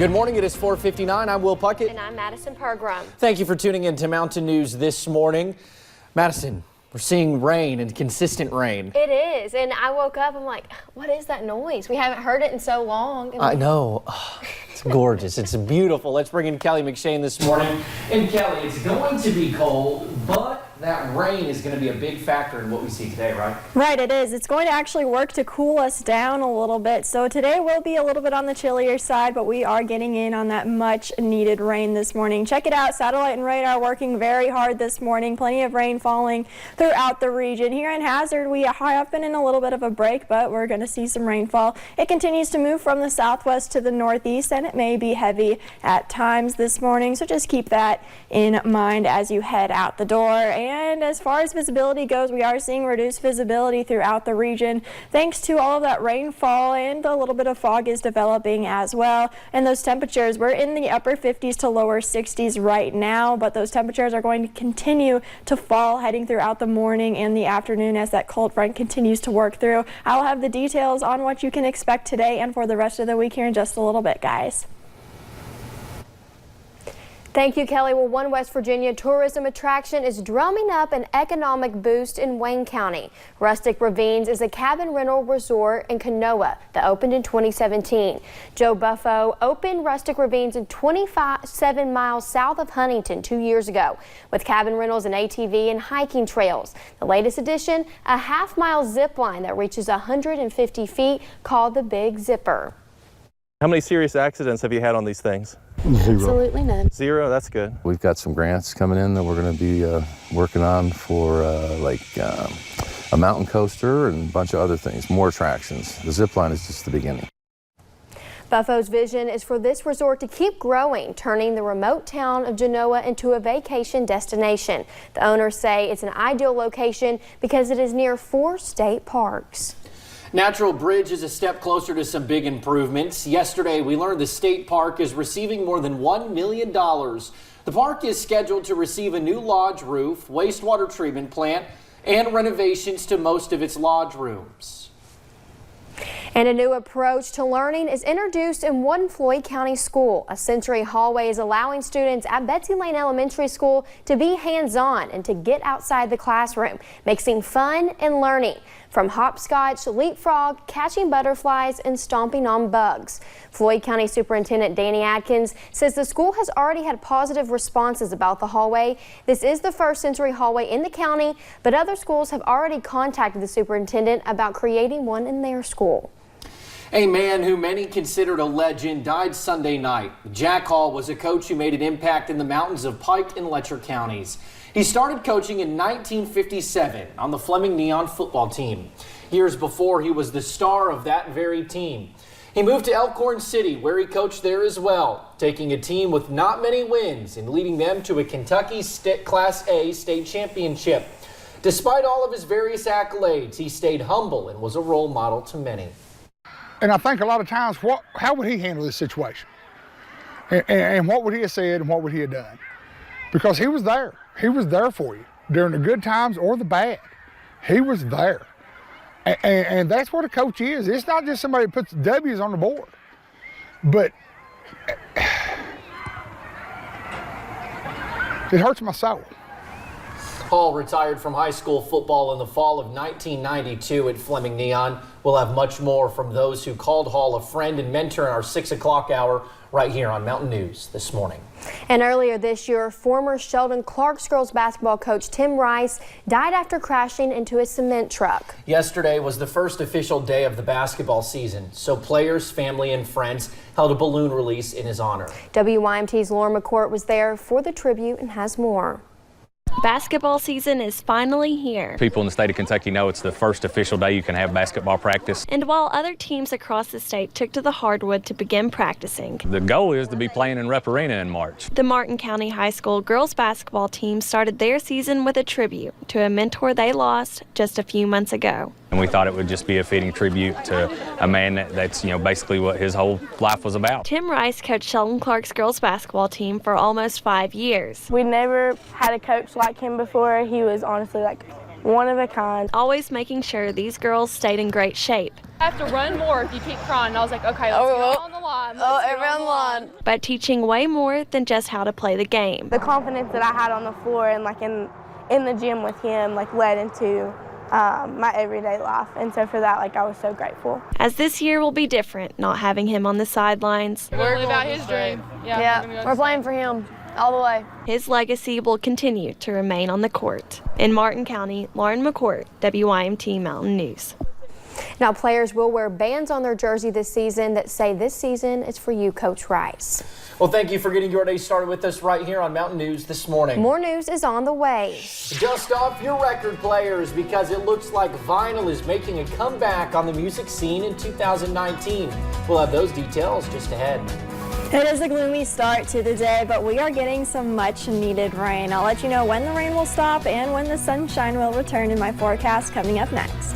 Good morning. It is 4:59. I'm Will Puckett. And I'm Madison Pergram. Thank you for tuning in to Mountain News this morning. Madison, we're seeing rain and consistent rain. It is. And I woke up, I'm like, what is that noise? We haven't heard it in so long. I know. Oh, it's gorgeous. It's beautiful. Let's bring in Kelly McShane this morning. And Kelly, it's going to be cold, but that rain is going to be a big factor in what we see today, right? Right, it is. It's going to actually work to cool us down a little bit. So today will be a little bit on the chillier side, but we are getting in on that much needed rain this morning. Check it out. Satellite and radar working very hard this morning. Plenty of rain falling throughout the region. Here in Hazard, we have been in a little bit of a break, but we're going to see some rainfall. It continues to move from the southwest to the northeast, and it may be heavy at times this morning. So just keep that in mind as you head out the door. And as far as visibility goes, we are seeing reduced visibility throughout the region thanks to all of that rainfall, and a little bit of fog is developing as well. And those temperatures, we're in the upper 50s to lower 60s right now, but those temperatures are going to continue to fall heading throughout the morning and the afternoon as that cold front continues to work through. I'll have the details on what you can expect today and for the rest of the week here in just a little bit, guys. Thank you, Kelly. Well, one West Virginia tourism attraction is drumming up an economic boost in Wayne County. Rustic Ravines is a cabin rental resort in Kanoa that opened in 2017. Joe Buffo opened Rustic Ravines in 27 miles south of Huntington 2 years ago with cabin rentals and ATV and hiking trails. The latest addition, a half-mile zip line that reaches 150 feet called the Big Zipper. How many serious accidents have you had on these things? Zero. Absolutely none. Zero? That's good. We've got some grants coming in that we're going to be working on for a mountain coaster and a bunch of other things, more attractions. The zip line is just the beginning. Buffo's vision is for this resort to keep growing, turning the remote town of Genoa into a vacation destination. The owners say it's an ideal location because it is near 4 state parks. Natural Bridge is a step closer to some big improvements. Yesterday, we learned the state park is receiving more than $1 million. The park is scheduled to receive a new lodge roof, wastewater treatment plant, and renovations to most of its lodge rooms. And a new approach to learning is introduced in one Floyd County school. A sensory hallway is allowing students at Betsy Lane Elementary School to be hands-on and to get outside the classroom, mixing fun and learning. From hopscotch, leapfrog, catching butterflies, and stomping on bugs. Floyd County Superintendent Danny Adkins says the school has already had positive responses about the hallway. This is the first sensory hallway in the county, but other schools have already contacted the superintendent about creating one in their school. A man who many considered a legend died Sunday night. Jack Hall was a coach who made an impact in the mountains of Pike and Letcher counties. He started coaching in 1957 on the Fleming Neon football team. Years before, he was the star of that very team. He moved to Elkhorn City, where he coached there as well, taking a team with not many wins and leading them to a Kentucky Class A state championship. Despite all of his various accolades, he stayed humble and was a role model to many. And I think a lot of times, how would he handle this situation? And what would he have said and what would he have done? Because he was there. He was there for you during the good times or the bad. He was there. And that's what a coach is. It's not just somebody that puts W's on the board. But it hurts my soul. Hall retired from high school football in the fall of 1992 at Fleming Neon. We'll have much more from those who called Hall a friend and mentor in our 6 o'clock hour right here on Mountain News this morning. And earlier this year, former Sheldon Clark's girls basketball coach Tim Rice died after crashing into a cement truck. Yesterday was the first official day of the basketball season, so players, family, and friends held a balloon release in his honor. WYMT's Lauren McCourt was there for the tribute and has more. Basketball season is finally here. People in the state of Kentucky know it's the first official day you can have basketball practice. And while other teams across the state took to the hardwood to begin practicing, The goal is to be playing in Rupp Arena in March. the Martin County High School girls basketball team started their season with a tribute to a mentor they lost just a few months ago. And we thought it would just be a fitting tribute to a man that's basically what his whole life was about. Tim Rice coached Sheldon Clark's girls basketball team for almost 5 years. We never had a coach like him before. He was honestly one of a kind. always making sure these girls stayed in great shape. I have to run more if you keep crying. And I was like, okay, let's get on the line. Everyone on the line. But teaching way more than just how to play the game. The confidence that I had on the floor and like in the gym with him like led into my everyday life, and so for that, like, I was so grateful. As this year will be different, not having him on the sidelines. We're live out his dream. Yeah, we're playing for him all the way. His legacy will continue to remain on the court. In Martin County, Lauren McCourt, WYMT Mountain News. Now, players will wear bands on their jersey this season that say "This season is for you, Coach Rice." Well, thank you for getting your day started with us right here on Mountain News this morning. More news is on the way. Dust off your record players because it looks like vinyl is making a comeback on the music scene in 2019. We'll have those details just ahead. It is a gloomy start to the day, but we are getting some much needed rain. I'll let you know when the rain will stop and when the sunshine will return in my forecast coming up next.